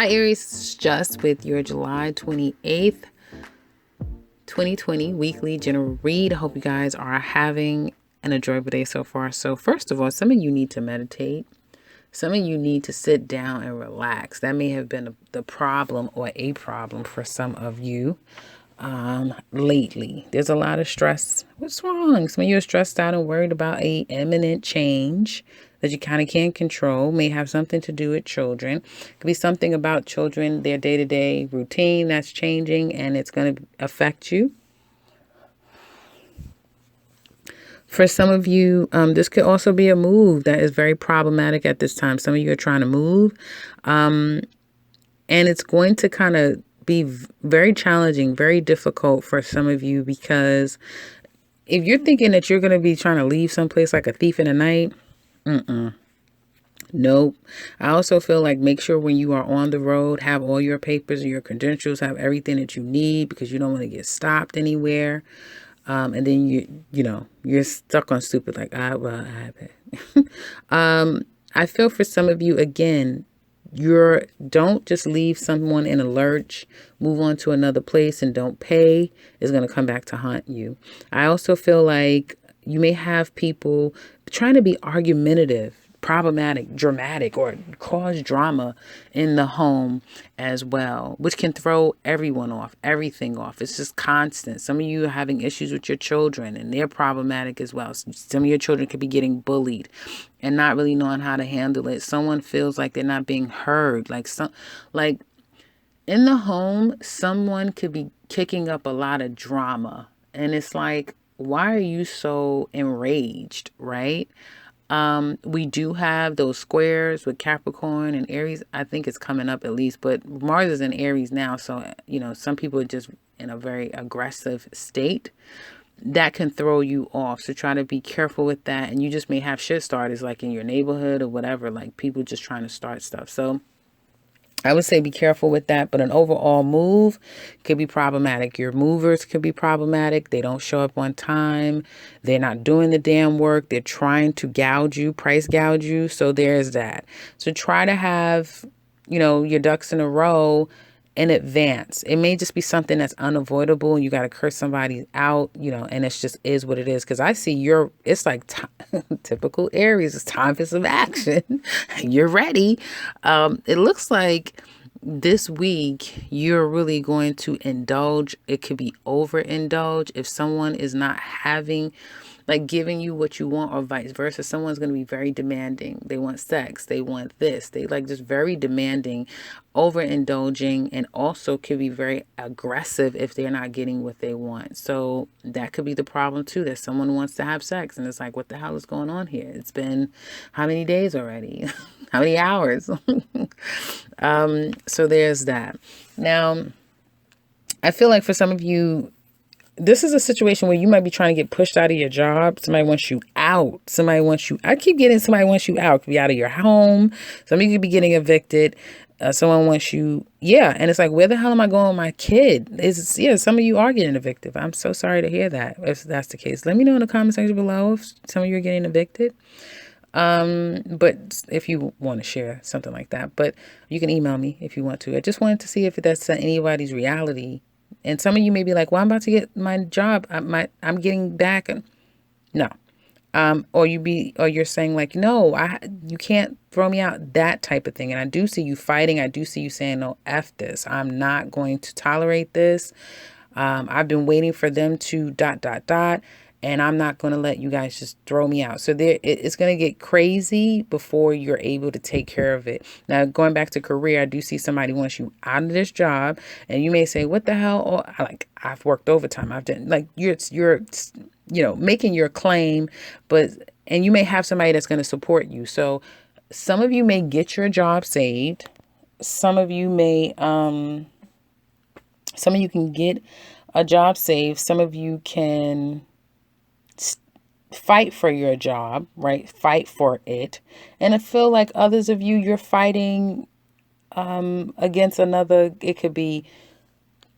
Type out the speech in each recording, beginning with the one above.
Hi, Aries. It's just with your July 28th, 2020 weekly general read. I hope you guys are having an enjoyable day so far. So, first of all, some of you need to meditate. Some of you need to sit down and relax. That may have been the problem or a problem for some of you lately. There's a lot of stress. What's wrong? Some of you are stressed out and worried about a imminent change that you kind of can't control. May have something to do with children. It could be something about children, their day-to-day routine that's changing, and it's going to affect you. For some of you, this could also be a move that is very problematic at this time. Some of you are trying to move, and it's going to kind of be very challenging, very difficult for some of you, because if you're thinking that you're going to be trying to leave someplace like a thief in the night, nope. I also feel like make sure when you are on the road, have all your papers and your credentials, have everything that you need, because you don't want to get stopped anywhere. And then you're stuck on stupid, like, well, I have it. I feel for some of you, again, don't just leave someone in a lurch, move on to another place and don't pay is going to come back to haunt you. I also feel like you may have people trying to be argumentative, problematic, dramatic, or cause drama in the home as well, which can throw everyone off, everything off. It's just constant. Some of you are having issues with your children and they're problematic as well. Some of your children could be getting bullied and not really knowing how to handle it. Someone feels like they're not being heard. Like in the home, someone could be kicking up a lot of drama. And it's like, why are you so enraged, right? We do have those squares with Capricorn and Aries. I think it's coming up at least, but Mars is in Aries now. So, some people are just in a very aggressive state that can throw you off. So try to be careful with that. And you just may have shit starters like in your neighborhood or whatever, like people just trying to start stuff. So I would say be careful with that, but an overall move could be problematic. Your movers could be problematic. They don't show up on time. They're not doing the damn work. They're trying to price gouge you. So there's that. So try to have, your ducks in a row in advance. It may just be something that's unavoidable and you got to curse somebody out, and it's just is what it is. Because I see it's like typical Aries. It's time for some action. You're ready. It looks like this week you're really going to indulge. It could be overindulge if someone is not giving you what you want, or vice versa. Someone's going to be very demanding. They want sex. They want this. They just very demanding, overindulging, and also could be very aggressive if they're not getting what they want. So that could be the problem too, that someone wants to have sex and it's like, what the hell is going on here? It's been how many days already? How many hours? So there's that. Now, I feel like for some of you, this is a situation where you might be trying to get pushed out of your job. Somebody wants you out. I keep getting somebody wants you out. It could be out of your home. Some of you could be getting evicted. Someone wants you. Yeah. And it's like, where the hell am I going with my kid? Some of you are getting evicted. I'm so sorry to hear that. If that's the case, let me know in the comment section below if some of you are getting evicted. But if you want to share something like that, but you can email me if you want to. I just wanted to see if that's anybody's reality. And some of you may be like, well, I'm about to get my job. I'm getting back. No. Or you're saying like, no, you can't throw me out, that type of thing. And I do see you fighting. I do see you saying, no, F this. I'm not going to tolerate this. I've been waiting for them to ... And I'm not going to let you guys just throw me out. So it's going to get crazy before you're able to take care of it. Now, going back to career, I do see somebody wants you out of this job. And you may say, what the hell? Oh, I've worked overtime. I've done, you're making your claim. And you may have somebody that's going to support you. So some of you may get your job saved. Some of you can get a job saved. Some of you can fight for your job, right? Fight for it. And I feel like others of you're fighting against another. It could be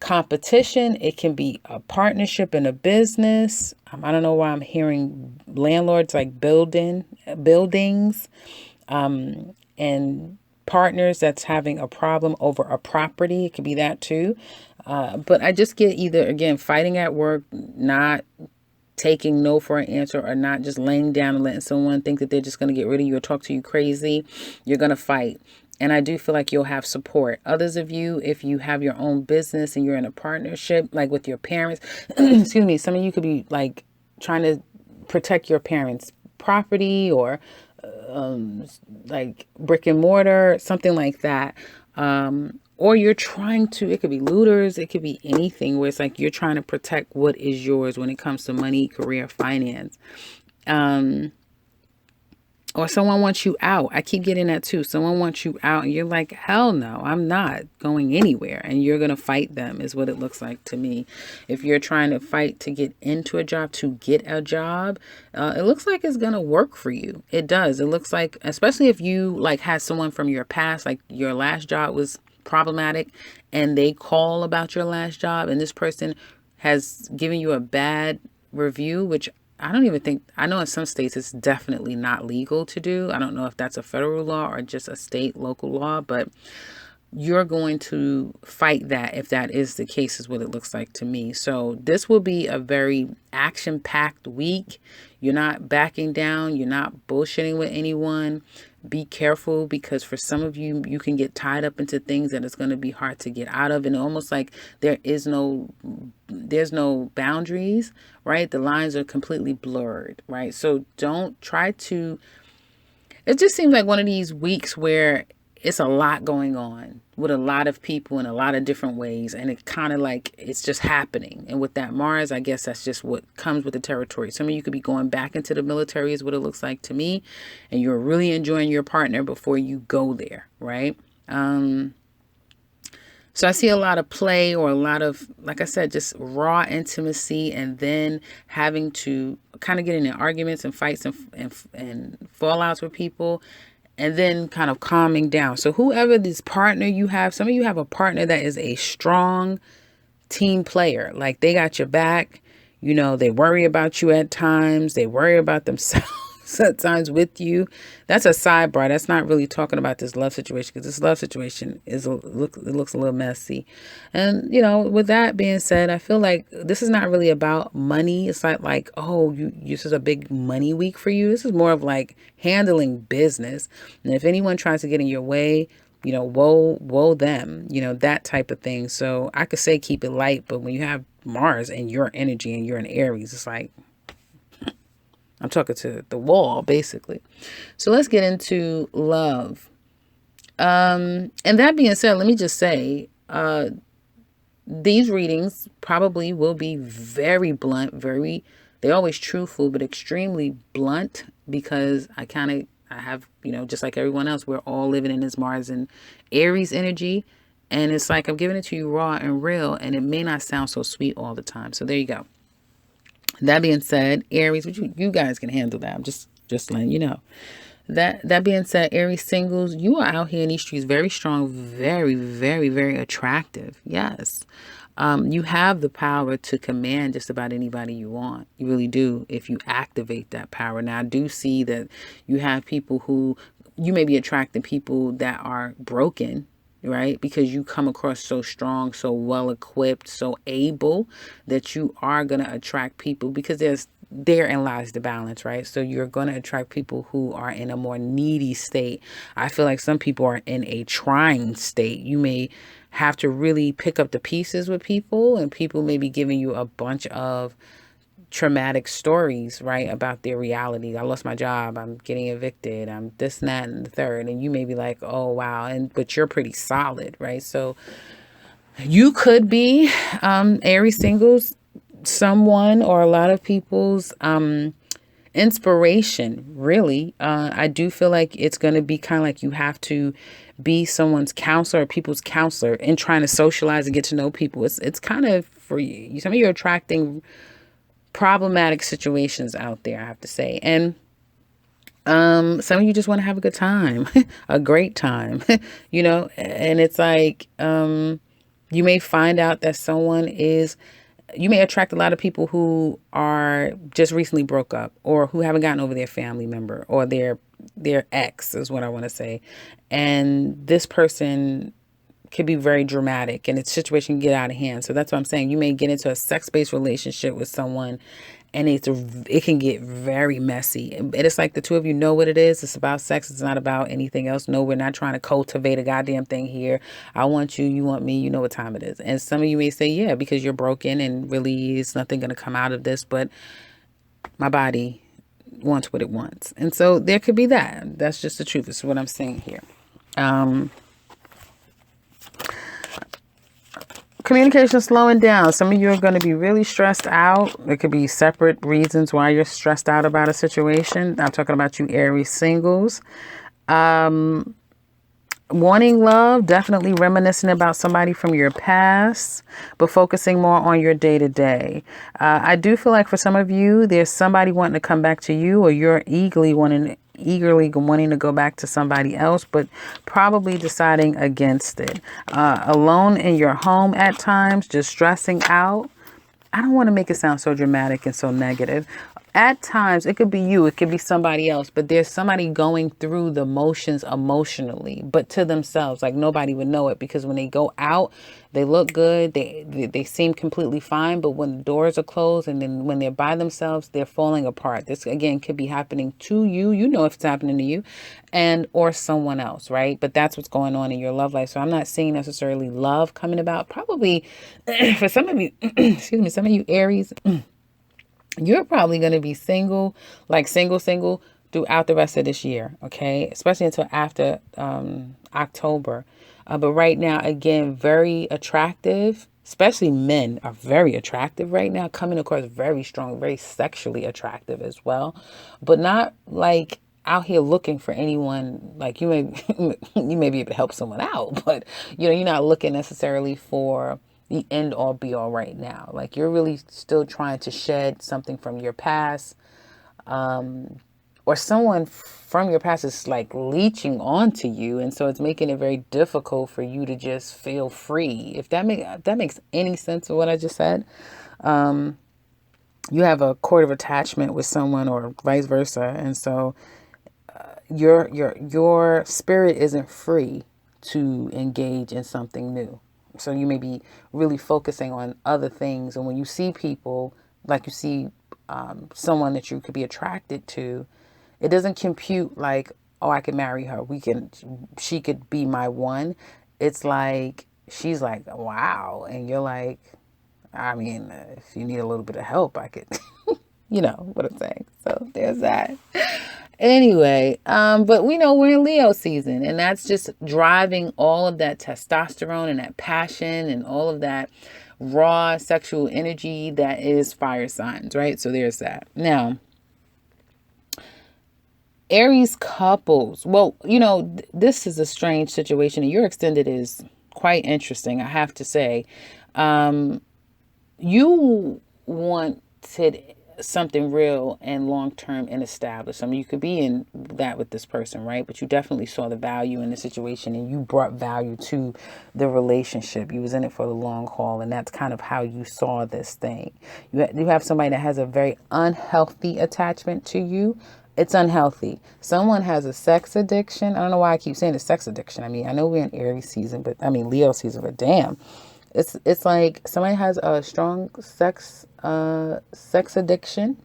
competition. It can be a partnership in a business. I don't know why I'm hearing landlords like buildings and partners that's having a problem over a property. It could be that too. But I just get either, again, fighting at work, not taking no for an answer, or not just laying down and letting someone think that they're just going to get rid of you or talk to you crazy. You're going to fight. And I do feel like you'll have support. Others of you, if you have your own business and you're in a partnership, like with your parents, excuse me, some of you could be like trying to protect your parents' property, or like brick and mortar, something like that. Or you're trying to, it could be looters, it could be anything where it's like you're trying to protect what is yours when it comes to money, career, finance. Or someone wants you out. I keep getting that too. Someone wants you out and you're like, hell no, I'm not going anywhere. And you're going to fight them is what it looks like to me. If you're trying to fight to get into a job, to get a job, it looks like it's going to work for you. It does. It looks like, especially if you like had someone from your past, like your last job was problematic and they call about your last job and this person has given you a bad review, which I don't even think, I know in some states it's definitely not legal to do. I don't know if that's a federal law or just a state, local law, but you're going to fight that if that is the case, is what it looks like to me. So this will be a very action-packed week. You're not backing down. You're not bullshitting with anyone. Be careful, because for some of you, you can get tied up into things that it's going to be hard to get out of. And almost like there's no boundaries, right? The lines are completely blurred, right? So don't try to, it just seems like one of these weeks where it's a lot going on with a lot of people in a lot of different ways. And it kind of like, it's just happening. And with that Mars, I guess that's just what comes with the territory. Some of you could be going back into the military is what it looks like to me. And you're really enjoying your partner before you go there, right? So I see a lot of play, or a lot of, like I said, just raw intimacy, and then having to kind of get into arguments and fights and fallouts with people, and then kind of calming down. So whoever this partner you have, some of you have a partner that is a strong team player. Like they got your back. You know, they worry about you at times. They worry about themselves at times with you. That's a sidebar. That's not really talking about this love situation, because this love situation it looks a little messy. And, you know, with that being said, I feel like this is not really about money. It's not like, oh, this is a big money week for you. This is more of like handling business. And if anyone tries to get in your way, you know, woe them, you know, that type of thing. So I could say keep it light, but when you have Mars and your energy and you're in Aries, it's like, I'm talking to the wall, basically. So let's get into love. And that being said, let me just say, these readings probably will be very blunt, they're always truthful, but extremely blunt, because I have, you know, just like everyone else, we're all living in this Mars and Aries energy. And it's like, I'm giving it to you raw and real, and it may not sound so sweet all the time. So there you go. That being said, Aries, you guys can handle that. I'm just letting you know. That being said, Aries singles, you are out here in these streets very strong, very, very, very attractive. Yes. You have the power to command just about anybody you want. You really do, if you activate that power. Now, I do see that you have people who, you may be attracting people that are broken, right? Because you come across so strong, so well equipped, so able, that you are going to attract people, because therein lies the balance, right? So you're going to attract people who are in a more needy state. I feel like some people are in a trying state. You may have to really pick up the pieces with people, and people may be giving you a bunch of traumatic stories, right, about their reality. I lost my job, I'm getting evicted, I'm this and that and the third, and you may be like, oh wow, but you're pretty solid, right? So you could be Aries singles, someone or a lot of people's inspiration, really. I do feel like it's going to be kind of like you have to be someone's counselor or people's counselor in trying to socialize and get to know people. It's kind of for you. Some of you are attracting problematic situations out there, I have to say. And some of you just want to have a good time, a great time, you know, and it's like you may find out that you may attract a lot of people who are just recently broke up, or who haven't gotten over their family member, or their their ex is what I want to say. And this person could be very dramatic and its situation can get out of hand. So that's what I'm saying. You may get into a sex-based relationship with someone and it can get very messy. And it's like the two of you know what it is. It's about sex. It's not about anything else. No, we're not trying to cultivate a goddamn thing here. I want you. You want me. You know what time it is. And some of you may say, yeah, because you're broken and really is nothing going to come out of this. But my body wants what it wants. And so there could be that. That's just the truth. This is what I'm saying here. Communication slowing down. Some of you are going to be really stressed out. It could be separate reasons why you're stressed out about a situation. I'm talking about you Aries singles. Wanting love, definitely reminiscing about somebody from your past, but focusing more on your day-to-day. I do feel like for some of you, there's somebody wanting to come back to you, or you're eagerly wanting to go back to somebody else, but probably deciding against it. Alone in your home at times, just stressing out. I don't want to make it sound so dramatic and so negative. At times, it could be you, it could be somebody else, but there's somebody going through the motions emotionally, but to themselves, like nobody would know it, because when they go out, they look good, they seem completely fine, but when the doors are closed and then when they're by themselves, they're falling apart. This, again, could be happening to you. You know if it's happening to you and or someone else, right? But that's what's going on in your love life. So I'm not seeing necessarily love coming about. Probably for some of you, excuse me, some of you Aries, you're probably going to be single, like single throughout the rest of this year. Okay. Especially until after, October. But right now, again, very attractive, especially men are very attractive right now, coming across very strong, very sexually attractive as well, but not like out here looking for anyone. Like you may be able to help someone out, but you're not looking necessarily for the end all be all right now. Like you're really still trying to shed something from your past, or someone from your past is like leeching onto you. And so it's making it very difficult for you to just feel free. If that makes any sense of what I just said. You have a cord of attachment with someone or vice versa. And so your spirit isn't free to engage in something new. So you may be really focusing on other things. And when you see people, like you see someone that you could be attracted to, it doesn't compute like, oh, I can marry her. She could be my one. It's like, she's like, wow. And you're like, I mean, if you need a little bit of help, I could, you know what I'm saying. So there's that. Anyway, but we know we're in Leo season, and that's just driving all of that testosterone and that passion and all of that raw sexual energy that is fire signs, right? So there's that. Now, Aries couples. Well, this is a strange situation, and your extended is quite interesting, I have to say. You wanted something real and long-term and established. I mean, you could be in that with this person, right? But you definitely saw the value in the situation, and you brought value to the relationship. You was in it for the long haul, and that's kind of how you saw this thing. You have somebody that has a very unhealthy attachment to you. It's unhealthy. Someone has a sex addiction. I don't know why I keep saying a sex addiction. I mean, I know we're in Aries season, Leo season, but damn. It's like somebody has a strong sex addiction.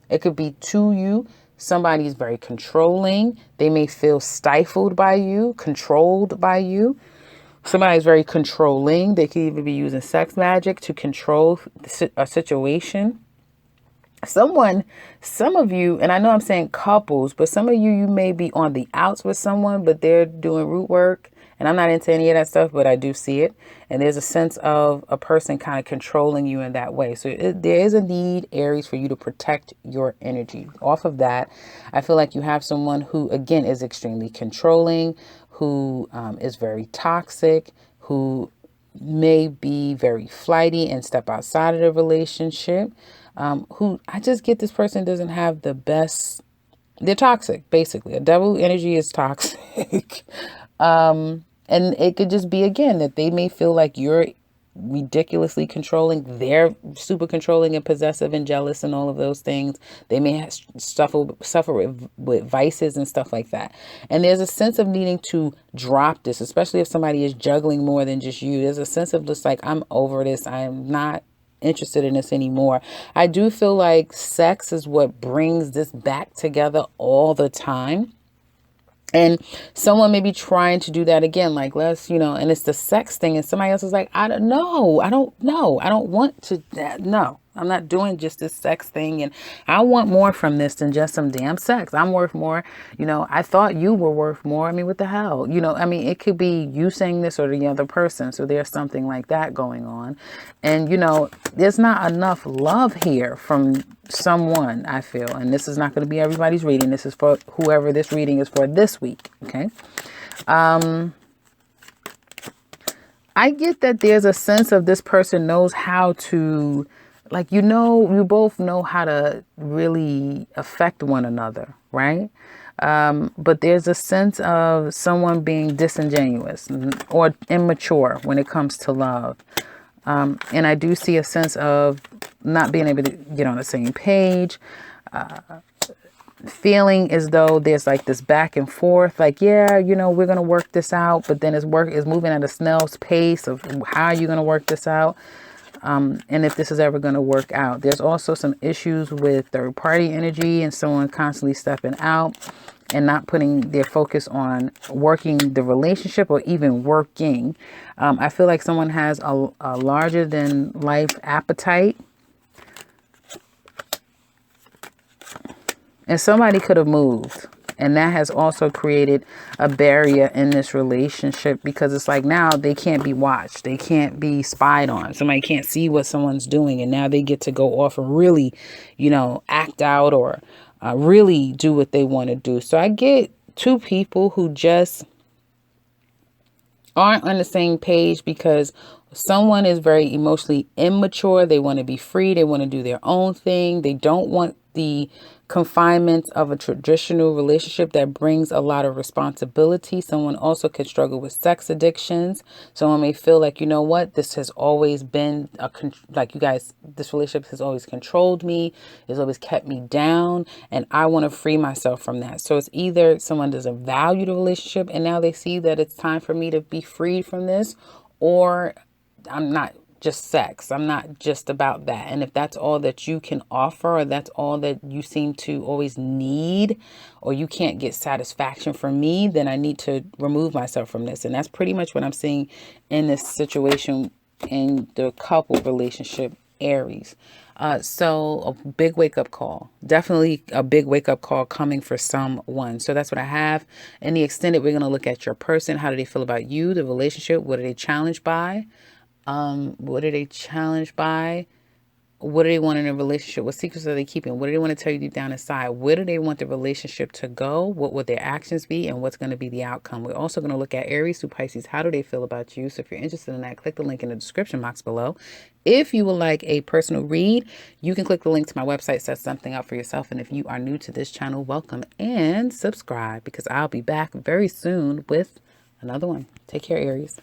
It could be to you. Somebody's very controlling. They may feel stifled by you, controlled by you. Somebody's very controlling. They could even be using sex magic to control a situation. Some of you, and I know I'm saying couples, but some of you may be on the outs with someone, but they're doing root work. And I'm not into any of that stuff, but I do see it. And there's a sense of a person kind of controlling you in that way. So there is a need, Aries, for you to protect your energy. Off of that, I feel like you have someone who, again, is extremely controlling, who is very toxic, who may be very flighty and step outside of the relationship, who I just get this person doesn't have the best. They're toxic, basically. A double energy is toxic. And it could just be, again, that they may feel like you're ridiculously controlling. They're super controlling and possessive and jealous and all of those things. They may suffer with vices and stuff like that. And there's a sense of needing to drop this, especially if somebody is juggling more than just you. There's a sense of just like, I'm over this. I am not interested in this anymore. I do feel like sex is what brings this back together all the time. And someone may be trying to do that again, like let's, and it's the sex thing. And somebody else is like, I don't know. I don't know. I don't want to. No, I'm not doing just this sex thing. And I want more from this than just some damn sex. I'm worth more. I thought you were worth more. I mean, what the hell? It could be you saying this or the other person. So there's something like that going on. And, there's not enough love here from someone, I feel. And this is not going to be everybody's reading. This is for whoever this reading is for this week. Okay. I get that there's a sense of this person knows how to, like, you both know how to really affect one another, right? But there's a sense of someone being disingenuous or immature when it comes to love. And I do see a sense of not being able to get on the same page, feeling as though there's like this back and forth, like, yeah, we're going to work this out. But then it's moving at a snail's pace of how are you going to work this out? And if this is ever going to work out. There's also some issues with third party energy and someone constantly stepping out and not putting their focus on working the relationship or even working. I feel like someone has a larger than life appetite. And somebody could have moved. And that has also created a barrier in this relationship because it's like now they can't be watched. They can't be spied on. Somebody can't see what someone's doing. And now they get to go off and really, act out or really do what they want to do. So I get two people who just aren't on the same page because someone is very emotionally immature. They want to be free. They want to do their own thing. They don't want the confinement of a traditional relationship that brings a lot of responsibility. Someone also could struggle with sex addictions. Someone may feel like, this has always been this relationship has always controlled me, has always kept me down, and I want to free myself from that. So it's either someone doesn't value the relationship and now they see that it's time for me to be freed from this, or I'm not just sex. I'm not just about that. And if that's all that you can offer, or that's all that you seem to always need, or you can't get satisfaction from me, then I need to remove myself from this. And that's pretty much what I'm seeing in this situation in the couple relationship, Aries. So a big wake up call, definitely a big wake up call coming for someone. So that's what I have. In the extended, we're going to look at your person. How do they feel about you, the relationship? What are they challenged by? What are they challenged by? What do they want in a relationship? What secrets are they keeping? What do they want to tell you deep down inside? Where do they want the relationship to go? What would their actions be? And what's going to be the outcome? We're also going to look at Aries through Pisces. How do they feel about you? So if you're interested in that, click the link in the description box below. If you would like a personal read, you can click the link to my website, set something up for yourself. And if you are new to this channel, welcome and subscribe because I'll be back very soon with another one. Take care, Aries.